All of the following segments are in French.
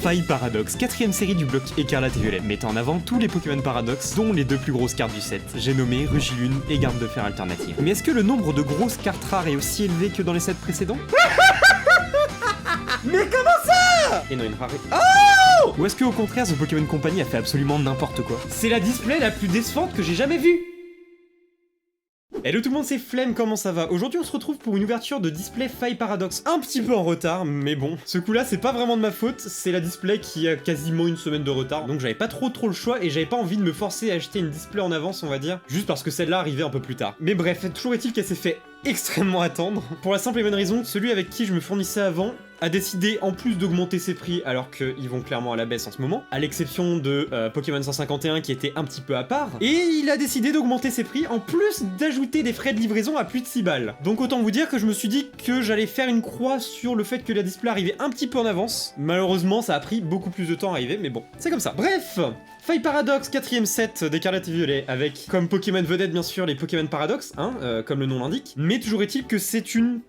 Faille Paradoxe, quatrième série du bloc Écarlate et Violet, mettant en avant tous les Pokémon Paradoxe, dont les deux plus grosses cartes du set, j'ai nommé Rugilune et Garde de Fer Alternative. Mais est-ce que le nombre de grosses cartes rares est aussi élevé que dans les sets précédents? Mais comment ça? Et non, une rare... Oh! Ou est-ce que au contraire, The Pokémon Company a fait absolument n'importe quoi? C'est la display la plus décevante que j'ai jamais vue. Hello tout le monde, c'est Flemme, comment ça va? Aujourd'hui on se retrouve pour une ouverture de display Faille Paradoxe. Un petit peu en retard, mais bon. Ce coup-là, c'est pas vraiment de ma faute, c'est la display qui a quasiment une semaine de retard. Donc j'avais pas trop le choix et j'avais pas envie de me forcer à acheter une display en avance, on va dire. Juste parce que celle-là arrivait un peu plus tard. Mais bref, toujours est-il qu'elle s'est fait extrêmement attendre. Pour la simple et bonne raison, celui avec qui je me fournissais avant a décidé en plus d'augmenter ses prix alors qu'ils vont clairement à la baisse en ce moment, à l'exception de Pokémon 151 qui était un petit peu à part, et il a décidé d'augmenter ses prix en plus d'ajouter des frais de livraison à plus de 6 balles. Donc autant vous dire que je me suis dit que j'allais faire une croix sur le fait que la display arrivait un petit peu en avance. Malheureusement ça a pris beaucoup plus de temps à arriver, mais bon, c'est comme ça. Bref, Faille Paradoxe, 4ème set d'Écarlate et Violet, avec comme Pokémon vedette bien sûr les Pokémon Paradoxe, hein, comme le nom l'indique, mais toujours est-il que c'est une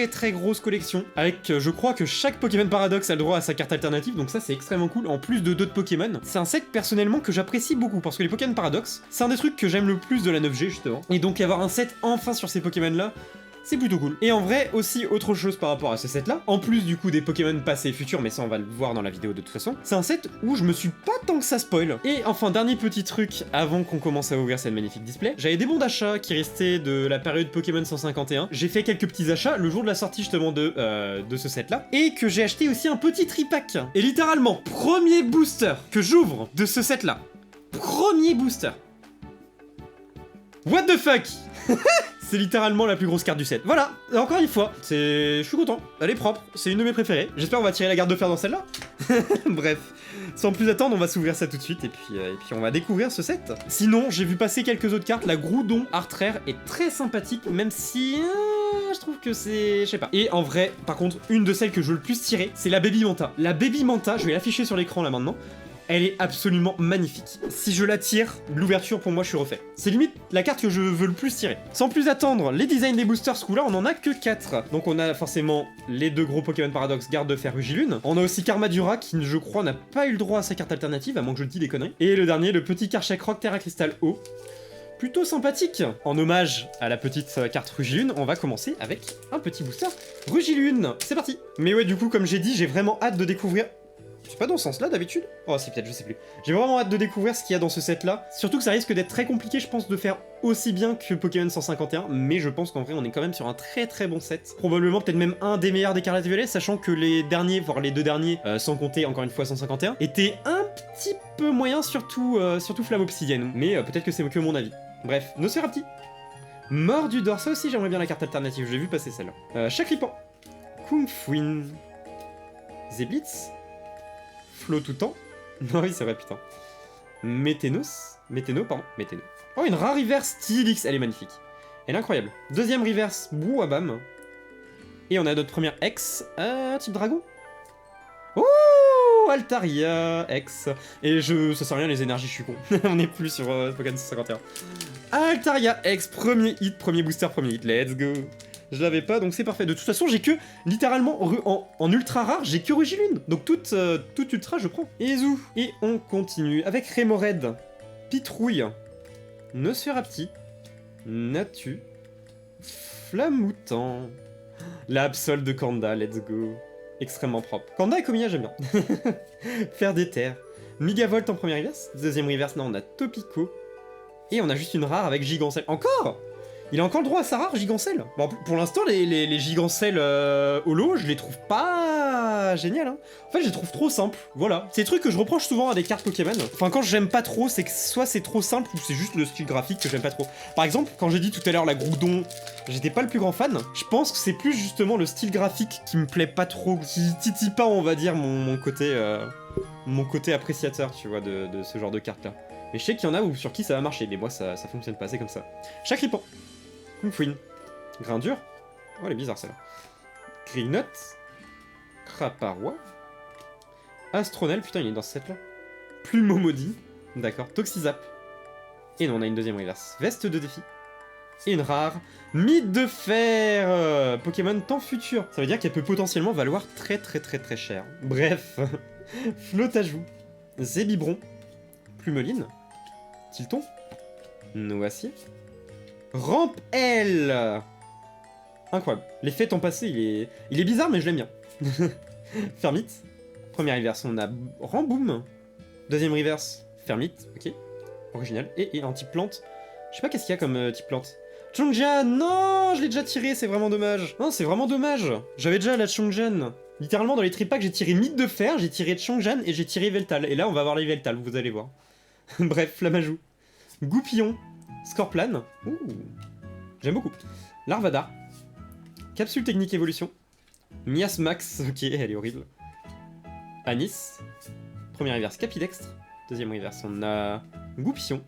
très grosse collection, avec je crois que chaque Pokémon Paradoxe a le droit à sa carte alternative, donc ça c'est extrêmement cool, en plus de d'autres Pokémon. C'est un set personnellement que j'apprécie beaucoup, parce que les Pokémon Paradoxe, c'est un des trucs que j'aime le plus de la 9G justement, et donc avoir un set enfin sur ces Pokémon là, c'est plutôt cool. Et en vrai, aussi, autre chose par rapport à ce set-là, en plus du coup des Pokémon passés et futurs, mais ça on va le voir dans la vidéo de toute façon, c'est un set où je me suis pas tant que ça spoil. Et enfin, dernier petit truc avant qu'on commence à ouvrir cette magnifique display, j'avais des bons d'achat qui restaient de la période Pokémon 151, j'ai fait quelques petits achats le jour de la sortie justement de ce set-là, et que j'ai acheté aussi un petit tripack. Et littéralement, premier booster que j'ouvre de ce set-là, premier booster. What the fuck? C'est littéralement la plus grosse carte du set. Voilà, encore une fois, je suis content, elle est propre, c'est une de mes préférées. J'espère qu'on va tirer la garde de fer dans celle-là. Bref, sans plus attendre, on va s'ouvrir ça tout de suite et puis on va découvrir ce set. Sinon, j'ai vu passer quelques autres cartes, la Groudon Art Rare est très sympathique, même si je trouve que c'est... je sais pas. Et en vrai, par contre, une de celles que je veux le plus tirer, c'est la Baby Manta. La Baby Manta, je vais l'afficher sur l'écran là maintenant. Elle est absolument magnifique. Si je la tire, l'ouverture pour moi je suis refait. C'est limite la carte que je veux le plus tirer. Sans plus attendre, les designs des boosters ce coup-là, on en a que 4. Donc on a forcément les deux gros Pokémon Paradoxe, Garde de Fer, Rugilune. On a aussi Karmadura qui, je crois, n'a pas eu le droit à sa carte alternative, à moins que je dise des conneries. Et le dernier, le petit Karchakroc Terra Cristal O. Plutôt sympathique. En hommage à la petite carte Rugilune, on va commencer avec un petit booster Rugilune. C'est parti. Mais ouais, du coup, comme j'ai dit, j'ai vraiment hâte de découvrir... C'est pas dans ce sens-là d'habitude? Oh si, peut-être, je sais plus. J'ai vraiment hâte de découvrir ce qu'il y a dans ce set-là. Surtout que ça risque d'être très compliqué, je pense, de faire aussi bien que Pokémon 151, mais je pense qu'en vrai, on est quand même sur un très bon set. Probablement peut-être même un des meilleurs d'Écarlate et Violet, sachant que les derniers, voire les deux derniers, sans compter encore une fois 151, étaient un petit peu moyens, surtout Flamme Obsidienne. Mais peut-être que c'est que mon avis. Bref, Nosferapti. Mordudor, ça aussi j'aimerais bien la carte alternative, j'ai vu passer celle-là. Chakripan. Kumfuin. Zeblitz. Flo tout temps. Non oui c'est vrai putain. Météno, pardon. Météno. Oh une rare reverse Stylix, elle est magnifique. Elle est incroyable. Deuxième reverse Bouabam. Et on a notre première ex, type dragon. Oh Altaria, ex. Et ça sert à rien les énergies, je suis con. On est plus sur Pokémon 151. Altaria, ex, premier hit, premier booster, premier hit, let's go. Je l'avais pas, donc c'est parfait. De toute façon, j'ai que, littéralement, en ultra rare, j'ai que Rugilune. Donc toute ultra, je prends. Izu. Et on continue avec Remoraid, Pitrouille, Nosferapti, Natu, Flamoutant, l'Absol de Kanda, let's go. Extrêmement propre. Kanda et Komiya, j'aime bien. Faire des terres. Megavolt en première reverse. Deuxième reverse, non, on a Topico. Et on a juste une rare avec Gigancelle. Encore! Il a encore le droit à sa rare Gigancelle. Bon, pour l'instant, les Gigancelles holo, je les trouve pas géniales. Hein. En fait, je les trouve trop simples. Voilà. C'est des trucs que je reproche souvent à des cartes Pokémon. Enfin, quand j'aime pas trop, c'est que soit c'est trop simple ou c'est juste le style graphique que j'aime pas trop. Par exemple, quand j'ai dit tout à l'heure la Groudon, j'étais pas le plus grand fan. Je pense que c'est plus justement le style graphique qui me plaît pas trop, qui titille pas, on va dire, mon côté appréciateur, tu vois, de ce genre de cartes là. Mais je sais qu'il y en a sur qui ça va marcher, mais moi ça fonctionne pas, c'est comme ça. Chakripan. Kumfuin. Grindure. Oh, elle est bizarre celle-là. Grignot. Craparois. Astronel, putain, il est dans ce set-là. Plumeau maudit. D'accord. Toxizap. Et non, on a une deuxième reverse. Veste de défi. Et une rare. Mythe de fer, Pokémon temps futur. Ça veut dire qu'elle peut potentiellement valoir très cher. Bref. Flottajout. Zébibron. Plumeline. Tilton. Noacier. Rampe L. Incroyable. L'effet temps passé, il est bizarre, mais je l'aime bien. Fermite. Première reverse, on a Ramboom. Deuxième reverse, Fermite. Ok. Original. Et un type plante. Je sais pas qu'est-ce qu'il y a comme type plante. Chongjan, non, je l'ai déjà tiré, c'est vraiment dommage. Non, c'est vraiment dommage. J'avais déjà la Chongjan. Littéralement, dans les tripacks, j'ai tiré Mythe de fer, j'ai tiré Chongjan et j'ai tiré Veltal. Et là, on va voir les Veltal, vous allez voir. Bref, Flamajou. Goupillon. Scorplan. Ouh. J'aime beaucoup. Larvada. Capsule technique évolution. Miasmax. Ok, elle est horrible. Anis. Première reverse, Capidextre. Deuxième reverse, on a Goupillon.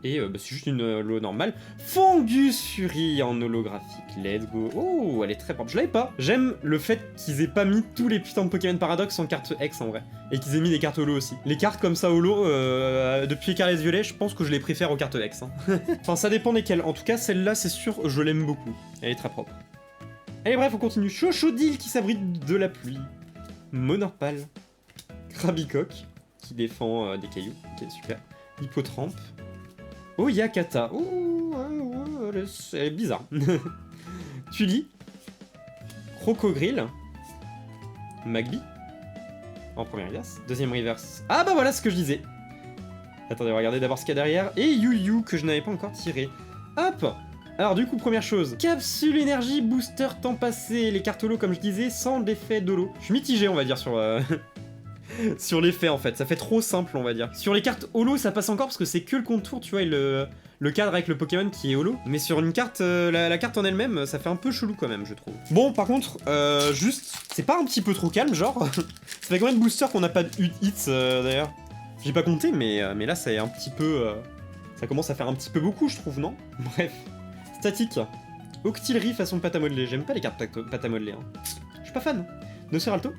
Et c'est juste une holo normale. Fungus Fury en holographique. Let's go. Oh, elle est très propre. Je l'avais pas. J'aime le fait qu'ils aient pas mis tous les putains de Pokémon Paradox en carte X en vrai. Et qu'ils aient mis des cartes holo aussi. Les cartes comme ça holo, depuis Écarlate Violet, je pense que je les préfère aux cartes X. Hein. Enfin, ça dépend desquelles. En tout cas, celle-là, c'est sûr, je l'aime beaucoup. Elle est très propre. Allez, bref, on continue. Chochodile qui s'abrite de la pluie. Monorpal. Krabicoque qui défend des cailloux. Ok, super. Hippotrampe. Oyakata. Oh, c'est bizarre. Tully. Crocogrill. Magby. En première reverse. Deuxième reverse. Ah bah voilà ce que je disais. Attendez, regardez d'abord ce qu'il y a derrière. Et Yu que je n'avais pas encore tiré. Hop. Alors du coup, première chose. Capsule énergie booster temps passé. Les cartes holo, comme je disais, sans l'effet d'holo. Je suis mitigé, on va dire, sur... sur l'effet en fait, ça fait trop simple on va dire. Sur les cartes holo ça passe encore parce que c'est que le contour tu vois et le cadre avec le Pokémon qui est holo. Mais sur une carte, la carte en elle-même ça fait un peu chelou quand même je trouve. Bon par contre, juste, c'est pas un petit peu trop calme genre. Ça fait combien de boosters qu'on n'a pas de hits d'ailleurs? J'ai pas compté mais là c'est un petit peu... ça commence à faire un petit peu beaucoup je trouve non? Bref. Statique. Octillerie façon pâte à modeler, j'aime pas les cartes pâte à modeler. Hein. Je suis pas fan. Nociralto.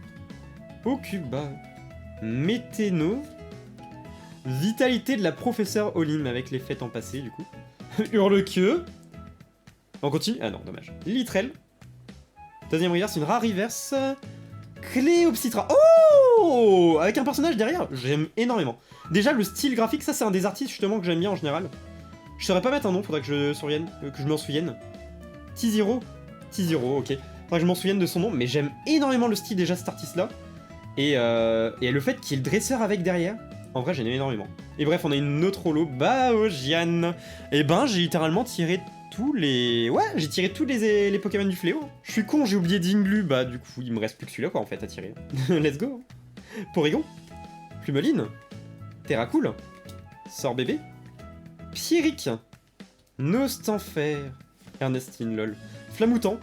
Okuba. Météno. Vitalité de la professeure Olim avec l'effet temps passé du coup. Hurle-queue. On continue. Ah non, dommage. Litrel. Deuxième reverse, une rare reverse. Cléopsitra. Oh, avec un personnage derrière, j'aime énormément. Déjà, le style graphique, ça c'est un des artistes justement que j'aime bien en général. Je saurais pas mettre un nom, faudrait que je m'en souvienne. T0. T0, ok. Faudrait que je m'en souvienne de son nom, mais j'aime énormément le style déjà de cet artiste-là. Et le fait qu'il y ait le dresseur avec derrière, en vrai j'aime énormément. Et bref, on a une autre holo, Baojian. Et ben, j'ai littéralement tiré tous les... Ouais, j'ai tiré tous les Pokémon du fléau. Je suis con, j'ai oublié Dinglu, bah du coup, il me reste plus que celui-là quoi en fait à tirer. Let's go. Porygon. Plumeline. Terracool. Sorbébé. Pierrick. Nostanfer. Ernestine, lol. Flamoutant.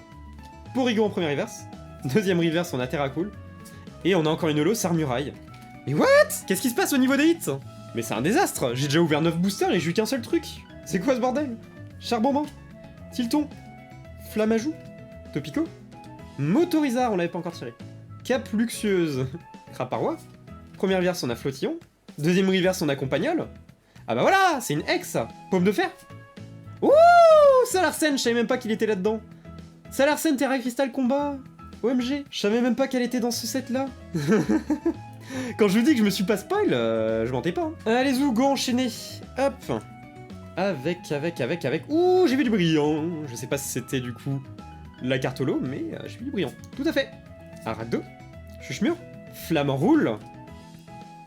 Porygon en première reverse. Deuxième reverse, on a Terracool. Et on a encore une holo, Sarmuraille. Mais what? Qu'est-ce qui se passe au niveau des hits? Mais c'est un désastre. J'ai déjà ouvert 9 boosters et j'ai eu qu'un seul truc. C'est quoi ce bordel? Charbonbin. Tilton. Flamajou. Topico. Motorizard, on l'avait pas encore tiré. Cap Luxueuse. Craparois. Première reverse, on a Flottillon. Deuxième reverse, on a Compagnol. Ah bah voilà, c'est une ex. Paume de fer. Ouh, Salarsen, je savais même pas qu'il était là-dedans. Salarsen, Terra Crystal Combat. OMG, je savais même pas qu'elle était dans ce set-là. Quand je vous dis que je me suis pas spoil, je mentais pas. Hein. Allez, go, enchaîner. Hop. Avec. Ouh, j'ai vu du brillant. Je sais pas si c'était du coup la carte holo, mais j'ai vu du brillant. Tout à fait. Aragdo. Chuchemur. Flamme roule.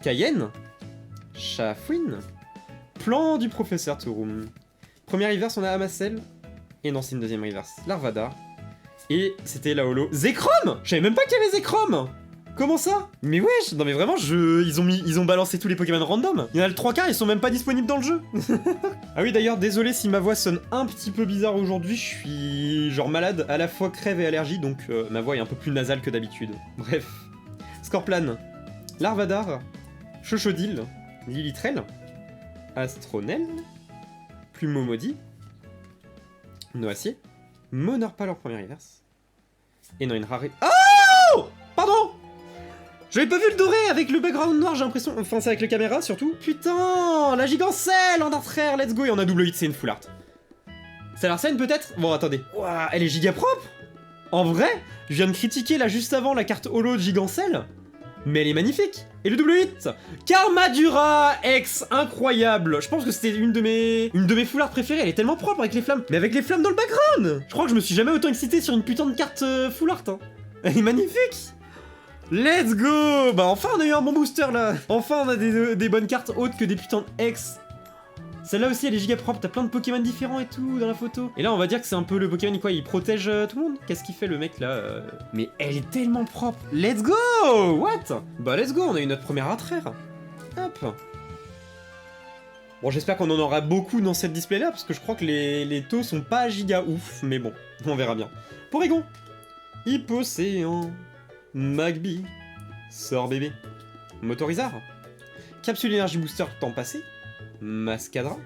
Cayenne. Chafouine. Plan du professeur Touroum. Première reverse, on a Amassel. Et non, c'est une deuxième reverse. Larvada. Et c'était la holo Zekrom. Je savais même pas qu'il y avait Zekrom. Comment ça? Mais wesh, non mais vraiment, ils ont balancé tous les Pokémon random. Il y en a le 3/4, ils sont même pas disponibles dans le jeu. Ah oui, d'ailleurs, désolé si ma voix sonne un petit peu bizarre aujourd'hui, je suis genre malade, à la fois crève et allergie, donc ma voix est un peu plus nasale que d'habitude. Bref. Scorplan, Larvadar, Chochodile, Lilitrel, Astronel, Plumeau Maudit, Noacier, Monorpal en première reverse, et non, une rare... Oh! Pardon! J'avais pas vu le doré avec le background noir, j'ai l'impression. Enfin, c'est avec la caméra surtout. Putain, la gigancelle en artère, let's go. Et on a double hit, c'est une full art. C'est l'Arsène peut-être? Bon, attendez. Ouah, elle est giga propre. En vrai, je viens de critiquer là juste avant la carte holo de Gigancel, mais elle est magnifique. Et le double hit, Karmadura X, incroyable. Je pense que c'était une de mes full art préférées. Elle est tellement propre avec les flammes, mais avec les flammes dans le background. Je crois que je me suis jamais autant excité sur une putain de carte full art. Hein. Elle est magnifique. Let's go. Bah enfin on a eu un bon booster là. Enfin on a des bonnes cartes autres que des putains de X. Celle-là aussi elle est giga propre, t'as plein de Pokémon différents et tout dans la photo. Et là on va dire que c'est un peu le Pokémon quoi, il protège tout le monde. Qu'est-ce qu'il fait le mec là Mais elle est tellement propre. Let's go. What? Bah let's go, on a eu notre première artraire. Hop. Bon j'espère qu'on en aura beaucoup dans cette display là, parce que je crois que les taux sont pas giga ouf, mais bon, on verra bien. Porygon, Hippocéan, Magby, Sort bébé, Motorizard, Capsule énergie booster temps passé, Mascadra,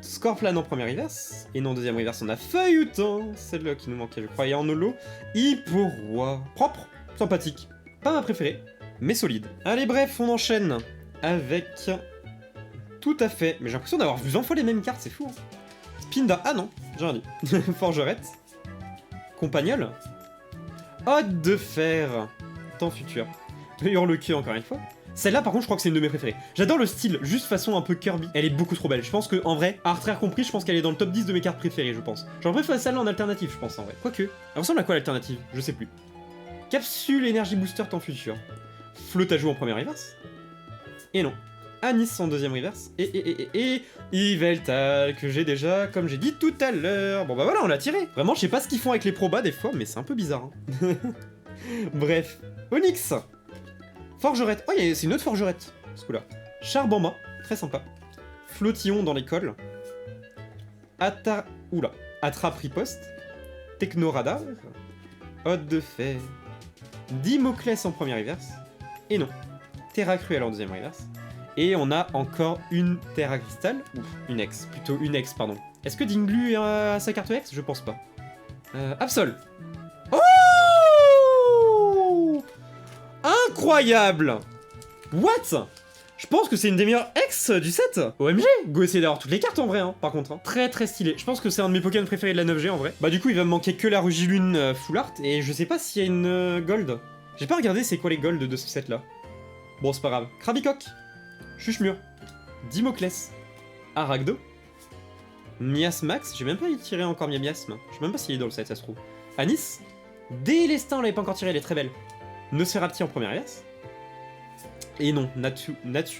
Scorplan en première reverse, et non en deuxième reverse on a Feuilleton, celle-là qui nous manquait je crois, et en holo, Hipporoi, propre, sympathique, pas ma préférée, mais solide. Allez bref, on enchaîne avec... Tout à fait, mais j'ai l'impression d'avoir vu 20 fois les mêmes cartes, c'est fou. Hein. Spinda, ah non, j'ai rien dit. Forgerette, Compagnol, Ode de fer, temps futur, Hurle-queue encore une fois. Celle-là par contre je crois que c'est une de mes préférées. J'adore le style, juste façon un peu Kirby. Elle est beaucoup trop belle. Je pense que en vrai, Artraire compris, je pense qu'elle est dans le top 10 de mes cartes préférées, je pense. J'aurais préféré celle-là en alternative, je pense en vrai. Quoique. Elle ressemble à quoi l'alternative? Je sais plus. Capsule énergie booster temps futur. Flotte à jouer en première reverse. Et non. Anis en deuxième reverse. Et Yveltal que j'ai déjà, comme j'ai dit tout à l'heure. Bon bah voilà, on l'a tiré. Vraiment, je sais pas ce qu'ils font avec les probas des fois, mais c'est un peu bizarre. Hein. Bref. Onyx. Forgerette. Oh, c'est une autre forgerette, ce coup-là. Charbamba, très sympa. Flottillon dans l'école. Oula. Attrape riposte. Technoradar. Ode de fer. Dimoclès en première reverse. Et non. Terra Cruelle en deuxième reverse. Et on a encore une Terra Cristal. Ou une X. Plutôt une X, pardon. Est-ce que Dinglu a sa carte X? Je pense pas. Absol. Oh! Incroyable! What? Je pense que c'est une des meilleures ex du set. OMG! Go essayer d'avoir toutes les cartes en vrai, hein, par contre. Hein. Très très stylé. Je pense que c'est un de mes Pokémon préférés de la 9G en vrai. Bah du coup, il va me manquer que la Rugilune full art. Et je sais pas s'il y a une gold. J'ai pas regardé c'est quoi les golds de ce set là. Bon, c'est pas grave. Krabicock, Chuchemur, Dimoclès, Aragdo, Miasmax. J'ai même pas tiré encore Miasme. Je sais même pas s'il est dans le set, ça se trouve. Anis, Délestin, on l'avait pas encore tiré, elle est très belle. Nosferapti en première reverse. Et non, Natu Natu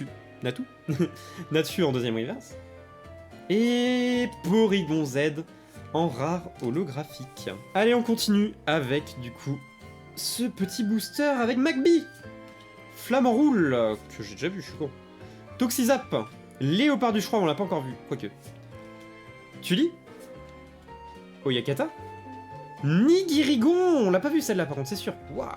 en deuxième reverse. Et Porygon Z en rare holographique. Allez, on continue avec, du coup, ce petit booster avec Magby. Flamme en roule, que j'ai déjà vu, je suis con. Toxizap. Léopard du Froid, on l'a pas encore vu, quoique. Tully. Oyakata. Nigirigon, on l'a pas vu celle-là par contre, c'est sûr. Waouh.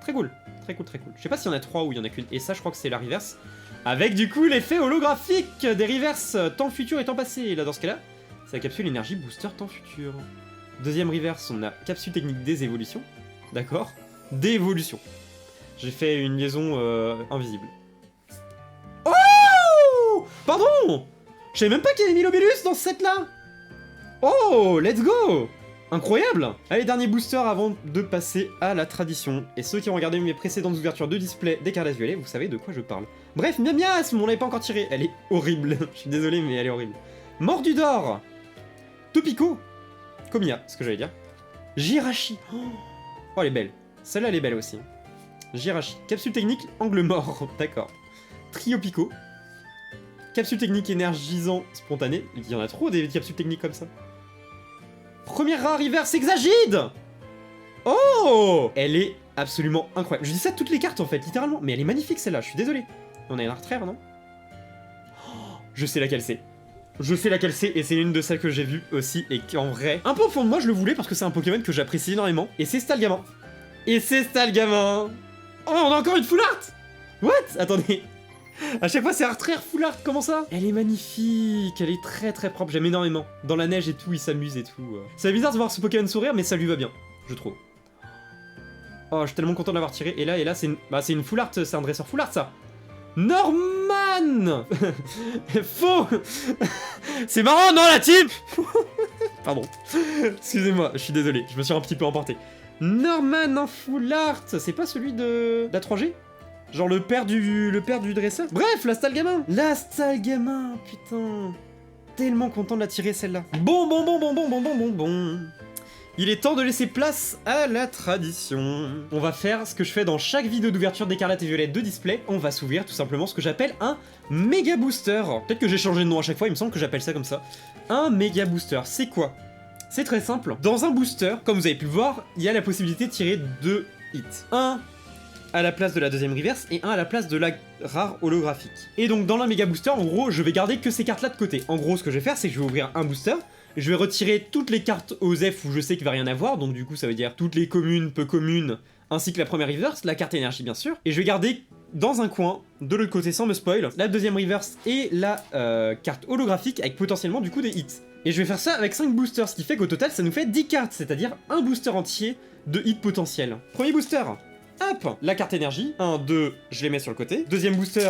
Très cool, très cool, très cool. Je sais pas s'il y en a 3 ou il y en a qu'une. Et ça, je crois que c'est la reverse. Avec du coup l'effet holographique des reverse temps futur et temps passé. Et là, dans ce cas-là, c'est la capsule énergie booster temps futur. Deuxième reverse, on a capsule technique des évolutions. D'accord. D'évolution. J'ai fait une liaison invisible. Oh! Pardon! Je savais même pas qu'il y avait Milobellus dans ce set-là. Oh, let's go! Incroyable! Allez, dernier booster avant de passer à la tradition. Et ceux qui ont regardé mes précédentes ouvertures de display des cartes violet, vous savez de quoi je parle. Bref, Miasme, on l'avait pas encore tiré. Elle est horrible. Je suis désolé, mais elle est horrible. Mordudor! Topico! Komiya, ce que j'allais dire. Jirachi! Oh, elle est belle. Celle-là, elle est belle aussi. Jirachi. Capsule technique, angle mort. D'accord. Triopico. Capsule technique énergisant spontané. Il y en a trop des capsules techniques comme ça. Première rare reverse Exagide. Oh! Elle est absolument incroyable. Je dis ça de toutes les cartes en fait, littéralement. Mais elle est magnifique celle-là, je suis désolé. On a une artraire, non? Oh, je sais laquelle c'est. Je sais laquelle c'est, et c'est une de celles que j'ai vues aussi, et qu'en vrai, un peu au fond de moi, je le voulais parce que c'est un Pokémon que j'apprécie énormément. Et c'est Stalgamin. Et c'est Stalgamin. Oh, on a encore une full art. What? Attendez. À chaque fois c'est artraire full art, comment ça? Elle est magnifique, elle est très très propre, j'aime énormément. Dans la neige et tout, il s'amuse et tout. C'est bizarre de voir ce Pokémon sourire, mais ça lui va bien, je trouve. Oh, je suis tellement content de l'avoir tiré. Et là, c'est une... Bah, c'est une full art, c'est un dresseur full art, ça. Norman. Faux. C'est marrant, non, la team. Pardon. Excusez-moi, je suis désolé, je me suis un petit peu emporté. Norman en full art, c'est pas celui de la 3G? Genre le père du dresseur? Bref, la stalle gamin. La stalle gamin, putain. Tellement content de la tirer celle-là. Bon. Il est temps de laisser place à la tradition. On va faire ce que je fais dans chaque vidéo d'ouverture d'Écarlate et Violette de display. On va s'ouvrir tout simplement ce que j'appelle un méga booster. Peut-être que j'ai changé de nom à chaque fois, il me semble que j'appelle ça comme ça. Un méga booster, c'est quoi? C'est très simple. Dans un booster, comme vous avez pu le voir, il y a la possibilité de tirer 2 hits. Un à la place de la deuxième reverse et un à la place de la rare holographique. Et donc dans la méga booster, en gros, je vais garder que ces cartes-là de côté. En gros, ce que je vais faire, c'est que je vais ouvrir un booster. Je vais retirer toutes les cartes OSEF où je sais qu'il va rien avoir, donc du coup ça veut dire toutes les communes, peu communes, ainsi que la première reverse, la carte énergie bien sûr, et je vais garder dans un coin, de l'autre côté sans me spoil, la deuxième reverse et la carte holographique avec potentiellement du coup des hits. Et je vais faire ça avec 5 boosters, ce qui fait qu'au total ça nous fait 10 cartes, c'est-à-dire un booster entier de hits potentiels. Premier booster, hop, la carte énergie, 1, 2, je les mets sur le côté. Deuxième booster,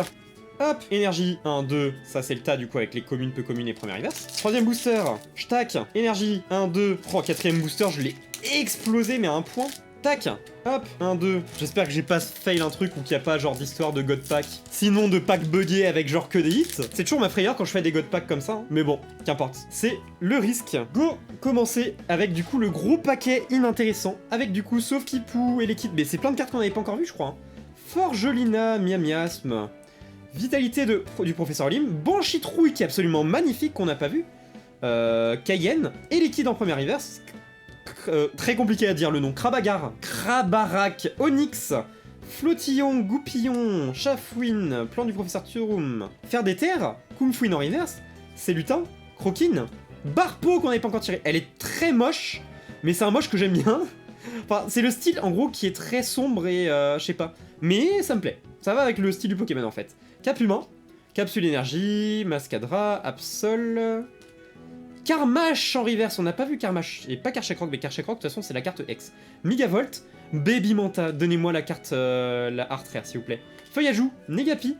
hop, énergie, 1, 2, ça c'est le tas du coup avec les communes, peu communes et première reverse. Troisième booster, tac, énergie, 1, 2, oh, quatrième booster, je l'ai explosé mais à un point. Tac, hop, 1, 2, j'espère que j'ai pas fail un truc ou qu'il n'y a pas genre d'histoire de God Pack. Sinon de pack buggé avec genre que des hits. C'est toujours ma frayeur quand je fais des God Pack comme ça, hein. Mais bon, qu'importe. C'est le risque. Go, commencer avec du coup le gros paquet inintéressant. Avec du coup sauf Kipou et les kits, mais c'est plein de cartes qu'on n'avait pas encore vues je crois. Hein. Forgelina, Miasme. Vitalité du professeur Lim, Banshee-Trouille qui est absolument magnifique qu'on n'a pas vu, Cayenne, et Liquide en première reverse, très compliqué à dire le nom, Krabagar, Krabarak, Onyx, Flottillon, Goupillon, Chafouine, Plan du professeur Turum, Fer des terres, Kung Fu en reverse, c'est Lutin, Croquine, Barpo qu'on n'avait pas encore tiré, elle est très moche, mais c'est un moche que j'aime bien, enfin c'est le style en gros qui est très sombre et je sais pas, mais ça me plaît, ça va avec le style du Pokémon en fait. Cap humain, Capsule énergie, Mascadra, Absol, Karmash en reverse, on n'a pas vu Karmash, et pas Karchakrok, mais Karchakrok de toute façon c'est la carte X. Megavolt, Baby Manta, donnez-moi la carte, la art rare s'il vous plaît. Feuillajou, Negapi,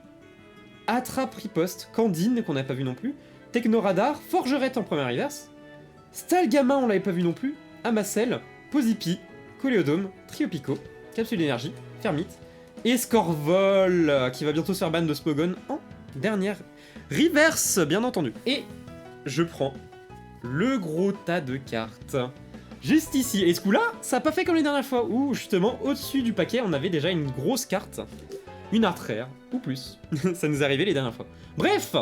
Attrape Riposte, Candine qu'on n'a pas vu non plus, Technoradar, Forgerette en première reverse, Stalgama on l'avait pas vu non plus, Amacel, Posipi, Coléodome, Triopico, Capsule d'énergie, Fermite, et Scorvol, qui va bientôt se faire ban de Spogon en dernière reverse, bien entendu. Et je prends le gros tas de cartes. Juste ici. Et ce coup-là, ça n'a pas fait comme les dernières fois, où justement, au-dessus du paquet, on avait déjà une grosse carte. Une art rare, ou plus. Ça nous est arrivé les dernières fois. Bref,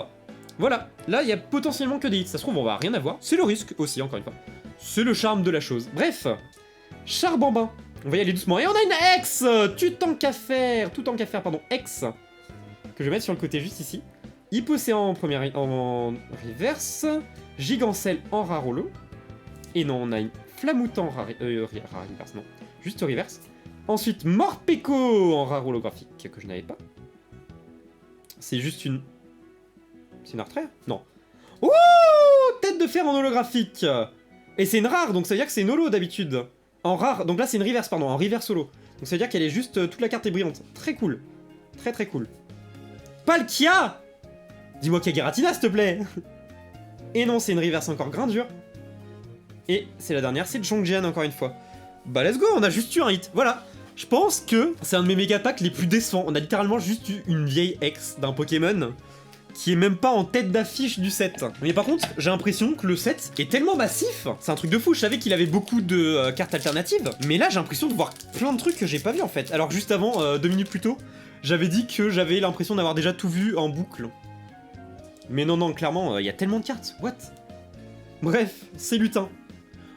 voilà. Là, il y a potentiellement que des hits. Ça se trouve, on va rien avoir. C'est le risque aussi, encore une fois. C'est le charme de la chose. Bref, Charbambin. On va y aller doucement. Et on a une X, tout en qu'à faire, X, que je vais mettre sur le côté juste ici. Hypocéan en reverse, Gigancelle en rare holo. Et non, on a une Flamoutant rare reverse, non, juste reverse. Ensuite, Morpeko en rare holographique, que je n'avais pas. C'est juste une... C'est une art rare? Non. Ouh, tête de fer en holographique. Et c'est une rare, donc ça veut dire que c'est une holo d'habitude. En rare, donc là c'est une reverse, pardon, en reverse holo. Donc ça veut dire qu'elle est juste, toute la carte est brillante. Très cool. Très très cool. Palkia! Dis-moi qu'il y a Giratina, s'il te plaît. Et non, c'est une reverse encore grindure. Et c'est la dernière, c'est Chongjian encore une fois. Bah let's go, on a juste eu un hit, voilà. Je pense que c'est un de mes méga packs les plus décevants. On a littéralement juste eu une vieille ex d'un Pokémon qui est même pas en tête d'affiche du set. Mais par contre, j'ai l'impression que le set est tellement massif, c'est un truc de fou. Je savais qu'il avait beaucoup de cartes alternatives, mais là j'ai l'impression de voir plein de trucs que j'ai pas vu en fait. Alors juste avant, 2 minutes plus tôt, j'avais dit que j'avais l'impression d'avoir déjà tout vu en boucle. Mais non, non, clairement, il y a tellement de cartes, what? Bref, c'est lutin.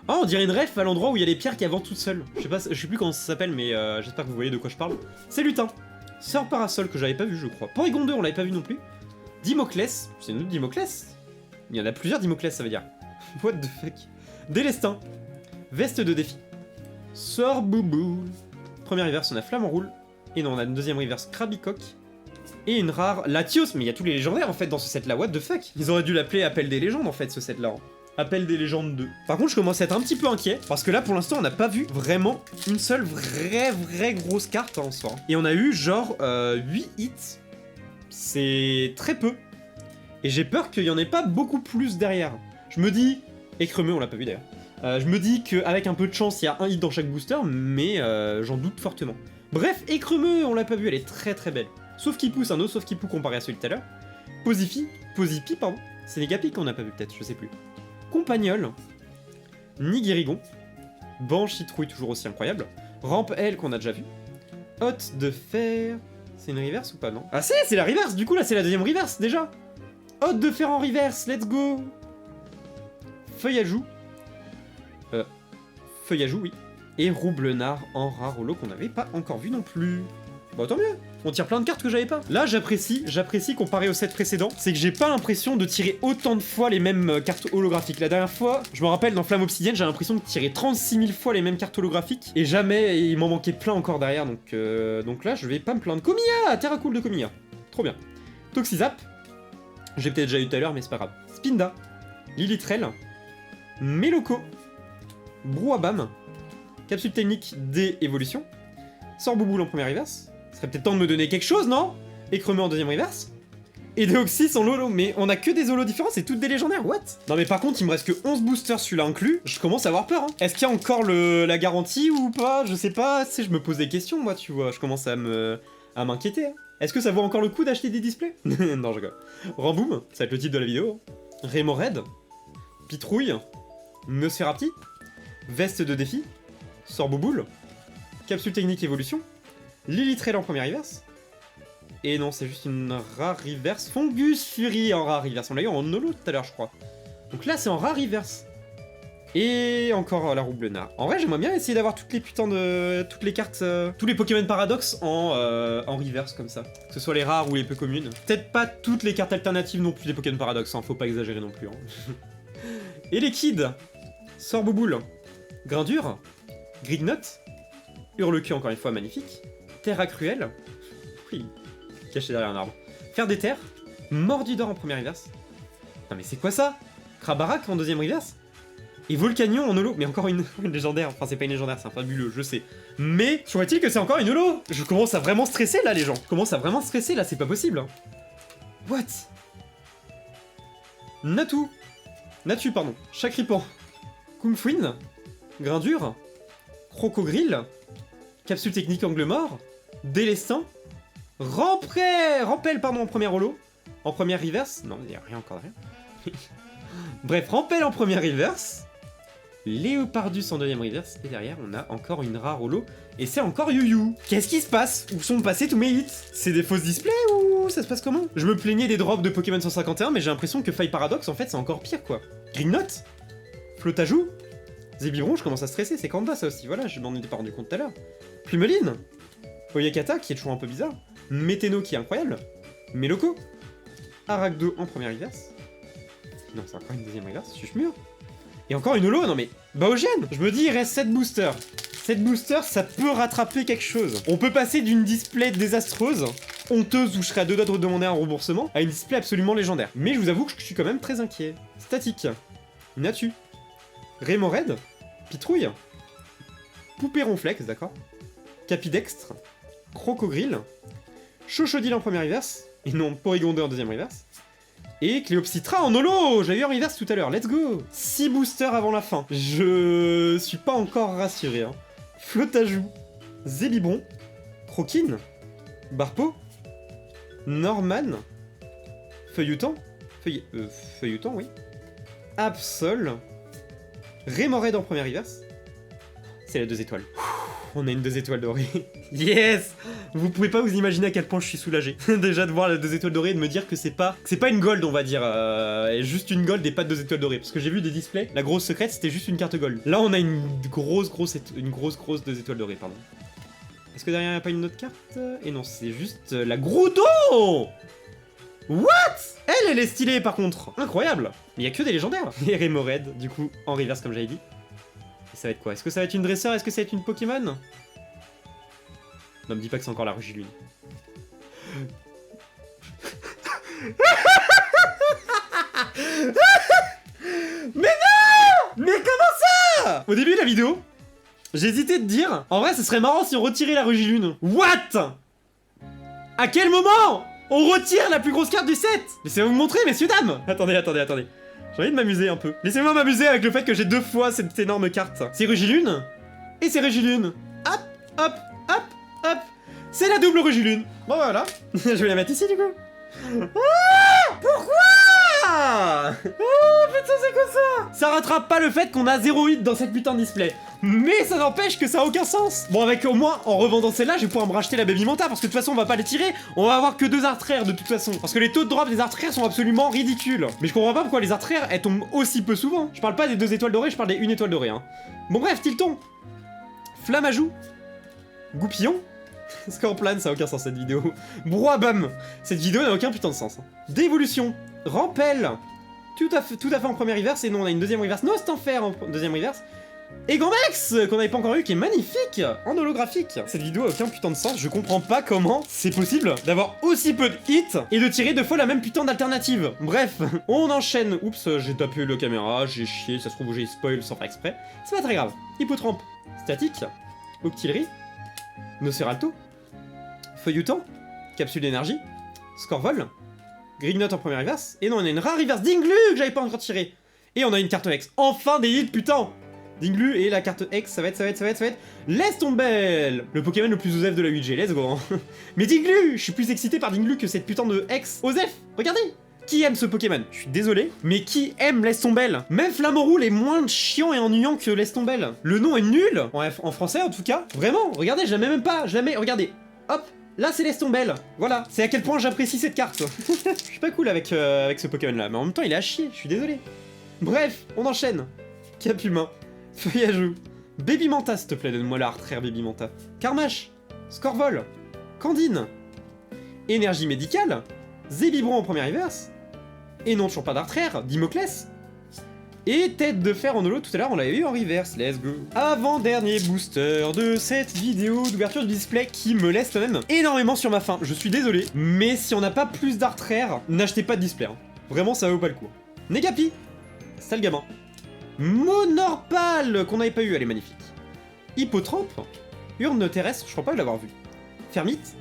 Oh, on dirait une ref à l'endroit où il y a les pierres qui avancent toutes seules. Je sais plus comment ça s'appelle, mais j'espère que vous voyez de quoi je parle. C'est lutin. Sœur Parasol que j'avais pas vu, je crois. Porygon 2, on l'avait pas vu non plus. Dimoclès, c'est une autre Dimoclès. Il y en a plusieurs Dimoclès, ça veut dire. What the fuck. Délestin. Veste de défi. Sœur Boubou. Première reverse, on a Flamme en roule. Et non, on a une deuxième reverse Krabicock. Et une rare Latios, mais il y a tous les légendaires en fait dans ce set là, what the fuck. Ils auraient dû l'appeler Appel des légendes en fait ce set là. Appel des légendes 2. Par contre je commence à être un petit peu inquiet, parce que là pour l'instant on n'a pas vu vraiment une seule vraie grosse carte en soi. Et on a eu genre 8 hits. C'est très peu. Et j'ai peur qu'il y en ait pas beaucoup plus derrière. Je me dis, Écremeux on l'a pas vu d'ailleurs. Je me dis qu'avec un peu de chance, il y a un hit dans chaque booster, mais j'en doute fortement. Bref, Écremeux, on l'a pas vu, elle est très très belle. Sauf qu'il pousse un autre, sauf qu'il pousse comparé à celui de tout à l'heure. Posipi, pardon. C'est Négapi qu'on n'a pas vu peut-être, je sais plus. Compagnol. Nigirigon. Banchitrouille, toujours aussi incroyable. Rampe L qu'on a déjà vu. Hôte de fer. C'est une reverse ou pas, non? Ah c'est la reverse, du coup là c'est la deuxième reverse déjà. Hôte de fer en reverse, let's go. Feuille à joue. Feuille à joue, oui. Et Roublenard en rare holo qu'on n'avait pas encore vu non plus. Bah tant mieux, on tire plein de cartes que j'avais pas. Là j'apprécie comparé au set précédent, c'est que j'ai pas l'impression de tirer autant de fois les mêmes cartes holographiques. La dernière fois, je me rappelle dans Flamme Obsidienne, j'ai l'impression de tirer 36 000 fois les mêmes cartes holographiques, et jamais, il m'en manquait plein encore derrière, donc là je vais pas me plaindre. Comia, Terra Cool de Comia, trop bien. Toxizap, j'ai peut-être déjà eu tout à l'heure mais c'est pas grave. Spinda, Lilitrel, Meloko, Brouabam, Capsule technique d'évolution, Sorbouboule en première reverse. Ce serait peut-être temps de me donner quelque chose, non? Écremeux en deuxième reverse. Et Deoxys en lolo, mais on a que des holos différents, c'est toutes des légendaires, what? Non mais par contre, il me reste que 11 boosters, celui-là inclus, je commence à avoir peur, hein. Est-ce qu'il y a encore la garantie ou pas? Je sais pas, tu sais, je me pose des questions, moi, tu vois, je commence à m'inquiéter. Hein. Est-ce que ça vaut encore le coup d'acheter des displays? Non, je rigole. Ramboum, ça va être le titre de la vidéo. Rémored, Pitrouille, Nosferapti, Veste de défi, Sorbouboule, Capsule technique évolution, Lilitrel en première reverse. Et non, c'est juste une rare reverse. Fungus Fury en rare reverse. On l'a eu en holo tout à l'heure, je crois. Donc là, c'est en rare reverse. Et encore la Roublenard. En vrai, j'aimerais bien essayer d'avoir toutes les putains de... toutes les cartes... tous les Pokémon Paradox en reverse, comme ça. Que ce soit les rares ou les peu communes. Peut-être pas toutes les cartes alternatives non plus des Pokémon Paradox, hein. Faut pas exagérer non plus. Hein. Et les kids. Sorbouboule. Grindure. Grignot. Hurlequeue, encore une fois, magnifique. Terra Cruelle. Oui, caché derrière un arbre. Faire des terres. Mordidor en première reverse. Non mais c'est quoi ça? Krabarak en deuxième reverse. Et Volcanion en holo. Mais encore une légendaire. Enfin, c'est pas une légendaire, c'est un fabuleux, je sais. Mais, saurait-il que c'est encore une holo? Je commence à vraiment stresser là, les gens. Je commence à vraiment stresser là, c'est pas possible. Hein. What? Natu, pardon. Chacripan. Kumfwin. Grindure. Crocogrill. Capsule technique angle mort. Délestant. Rampel, pardon, en première holo. En première reverse. Non, il n'y a rien encore derrière. Bref, Rampel en première reverse. Léopardus en deuxième reverse. Et derrière, on a encore une rare holo. Et c'est encore Yu-Yu. Qu'est-ce qui se passe? Où sont passés tous mes hits? C'est des fausses displays ou ça se passe comment? Je me plaignais des drops de Pokémon 151, mais j'ai l'impression que Faille Paradox, en fait, c'est encore pire, quoi. Grignot. Flotajou. Zébibron, je commence à stresser, c'est Kanda ça aussi, voilà, je m'en étais pas rendu compte tout à l'heure. Plumeline, Oyakata qui est toujours un peu bizarre, Météno qui est incroyable, Meloko, Aragdo en première reverse, non c'est encore une deuxième reverse, Chuchemur, et encore une holo, non mais, Baogène. Je me dis il reste 7 boosters, 7 boosters ça peut rattraper quelque chose. On peut passer d'une display désastreuse, honteuse où je serais à deux doigts de demander un remboursement, à une display absolument légendaire. Mais je vous avoue que je suis quand même très inquiet. Statique, Natu, Rémored, Pitrouille, Poupée Ronflex, d'accord, Capidextre, Crocogrill, Chochodile en première reverse, et non, Porygonde en deuxième reverse, et Cléopsitra en holo. J'avais eu en reverse tout à l'heure, let's go. 6 boosters avant la fin, je suis pas encore rassuré, hein. Flotajou, Zébibron, Croquine, Barpo, Norman, Feuilleton, Feuilleton, oui, Absol, Rémored en première reverse. C'est la 2 étoiles. On a une 2 étoiles dorées. Yes! Vous pouvez pas vous imaginer à quel point je suis soulagé. Déjà de voir la 2 étoiles dorées et de me dire que c'est pas une gold, on va dire. Juste une gold et pas de 2 étoiles dorées. Parce que j'ai vu des displays, la grosse secrète c'était juste une carte gold. Là on a une grosse 2 étoiles dorées, pardon. Est-ce que derrière il n'y a pas une autre carte? Et non, c'est juste la Groudon! What? Elle est stylée par contre. Incroyable. Mais il y a que des légendaires. Et Rémored, du coup, en reverse comme j'avais dit. Et ça va être quoi? Est-ce que ça va être une dresseur? Est-ce que ça va être une Pokémon? Non, me dis pas que c'est encore la Rugilune. Mais non! Mais comment ça? Au début de la vidéo, j'hésitais de dire, en vrai, ce serait marrant si on retirait la Rugilune. What? À quel moment on retire la plus grosse carte du set? Laissez-moi vous montrer, messieurs, dames. Attendez. J'ai envie de m'amuser un peu. Laissez-moi m'amuser avec le fait que j'ai 2 fois cette énorme carte. C'est Rugilune et c'est Régilune. Hop, hop, hop, hop. C'est la double Rugilune. Bon voilà. Je vais la mettre ici du coup. Ah, pourquoi? Oh putain, c'est quoi ça? Ça rattrape pas le fait qu'on a 0 hit dans cette putain de display. Mais ça n'empêche que ça a aucun sens. Bon, avec au moins, en revendant celle-là, je vais pouvoir me racheter la Baby Manta, parce que de toute façon, on va pas les tirer. On va avoir que 2 arts rares de toute façon. Parce que les taux de drop des arts rares sont absolument ridicules. Mais je comprends pas pourquoi les arts rares, elles tombent aussi peu souvent. Je parle pas des 2 étoiles dorées, je parle des 1 étoile dorée. Hein. Bon bref, Tilton. Flamme à joue. Goupillon. Scorpion, ça a aucun sens cette vidéo. Broabam. Cette vidéo n'a aucun putain de sens. Dévolution. Rampel. Tout à fait en première reverse. Et non, on a une deuxième reverse. No, c'est en fer en deuxième reverse. Et Gambex, qu'on n'avait pas encore eu, qui est magnifique, en holographique. Cette vidéo a aucun putain de sens, je comprends pas comment c'est possible d'avoir aussi peu de hits et de tirer 2 fois la même putain d'alternative. Bref, on enchaîne. Oups, j'ai tapé la caméra, j'ai chié, ça se trouve j'ai spoil sans faire exprès. C'est pas très grave. Hippotrampe, statique, octillerie, Nocéralto, feuilleton, capsule d'énergie, Scorvol, Grignot en première reverse, et non, on a une rare reverse Dinglu que j'avais pas encore tiré. Et on a une carte X. Enfin des hits, putain! Dinglu et la carte X, ça va être Lestombelle, le Pokémon le plus osef de la 8G, let's go. Mais Dinglu, je suis plus excité par Dinglu que cette putain de X. Osef, regardez. Qui aime ce Pokémon? Je suis désolé, mais qui aime Lestombelle? Même Flammoroule est moins chiant et ennuyant que Lestombelle. Le nom est nul, en français en tout cas. Vraiment, regardez, je la mets même pas, regardez. Hop, là c'est Lestombelle, voilà. C'est à quel point j'apprécie cette carte. Je suis pas cool avec ce Pokémon là, mais en même temps il est à chier, je suis désolé. Bref, on enchaîne. Capumain. Feuille à joue. Baby Manta, s'il te plaît, donne-moi la rare Baby Manta. Carmache. Scorvol. Candine. Énergie médicale. Zébibron en première reverse. Et non, toujours pas d'art rare. Dimoclès. Et tête de fer en holo, tout à l'heure, on l'avait eu en reverse. Let's go. Avant-dernier booster de cette vidéo d'ouverture de display qui me laisse quand même énormément sur ma faim. Je suis désolé, mais si on n'a pas plus d'art rare, n'achetez pas de display. Hein. Vraiment, ça vaut pas le coup. Negapi. C'est le gamin. Monorpal, qu'on n'avait pas eu, elle est magnifique. Hippotrampe, urne terrestre, je crois pas l'avoir vu. Fermite,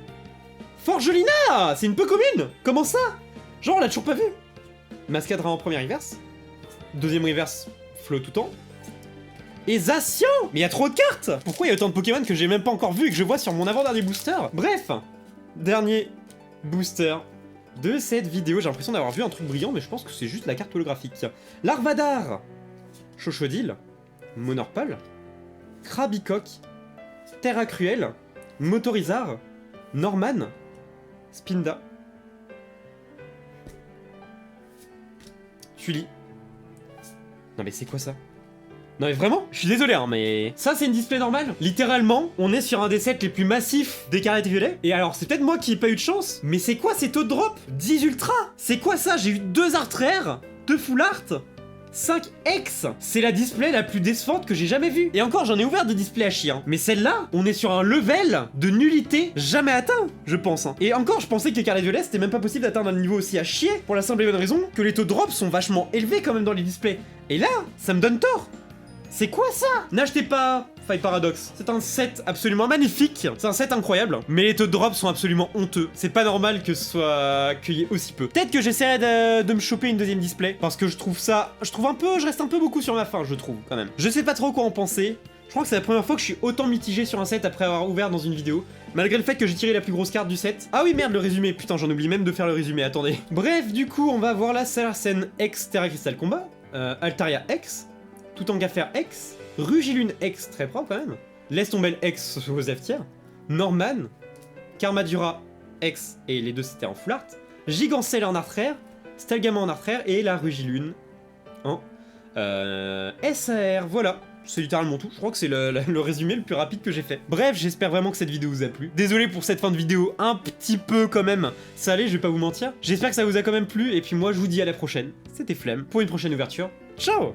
Forgelina, c'est une peu commune. Comment ça? Genre on l'a toujours pas vu. Mascadra en première reverse, deuxième reverse, Flow tout temps. Et Zacian. Mais il y a trop de cartes. Pourquoi il y a autant de Pokémon que j'ai même pas encore vu et que je vois sur mon avant-dernier booster? Bref, dernier booster de cette vidéo. J'ai l'impression d'avoir vu un truc brillant, mais je pense que c'est juste la carte holographique. Larvadar, Chochodile, Monorpal, Krabicoque, Terra Cruel, Motorizar, Norman, Spinda, Tully. Non mais c'est quoi ça? Non mais vraiment, je suis désolé hein, mais... Ça c'est une display normale? Littéralement, on est sur un des sets les plus massifs des carrettes violets. Et alors, c'est peut-être moi qui ai pas eu de chance, mais c'est quoi ces taux de drop? 10 ultra? C'est quoi ça? J'ai eu 2 art rares, 2 full art, 5X. C'est la display la plus décevante que j'ai jamais vue. Et encore, j'en ai ouvert des displays à chier. Hein. Mais celle-là, on est sur un level de nullité jamais atteint, je pense. Hein. Et encore, je pensais que les carrés violets, c'était même pas possible d'atteindre un niveau aussi à chier, pour la simple et bonne raison que les taux de drop sont vachement élevés quand même dans les displays. Et là, ça me donne tort. C'est quoi ça? N'achetez pas Faille Paradox. C'est un set absolument magnifique. C'est un set incroyable. Mais les taux de drop sont absolument honteux. C'est pas normal que ce soit... qu'il y ait aussi peu. Peut-être que j'essaierai de me choper une deuxième display. Parce que je trouve ça... Je reste un peu beaucoup sur ma faim, je trouve, quand même. Je sais pas trop quoi en penser. Je crois que c'est la première fois que je suis autant mitigé sur un set après avoir ouvert dans une vidéo. Malgré le fait que j'ai tiré la plus grosse carte du set. Ah oui, merde, le résumé. Putain, j'en oublie même de faire le résumé. Attendez. Bref, du coup, on va voir la Saracen X Terra Crystal Combat. Altaria X. Toutangafer X. Rugilune X, très propre quand même. Lestombelle X aux F-tiers. Norman. Karmadura X, et les deux c'était en full art. Gigancelle en art rare. Stelgama en art rare, et la Rugilune en SAR, voilà. C'est littéralement tout, je crois que c'est le résumé le plus rapide que j'ai fait. Bref, j'espère vraiment que cette vidéo vous a plu. Désolé pour cette fin de vidéo un petit peu quand même salée, je vais pas vous mentir. J'espère que ça vous a quand même plu, et puis moi je vous dis à la prochaine. C'était Flemme pour une prochaine ouverture. Ciao!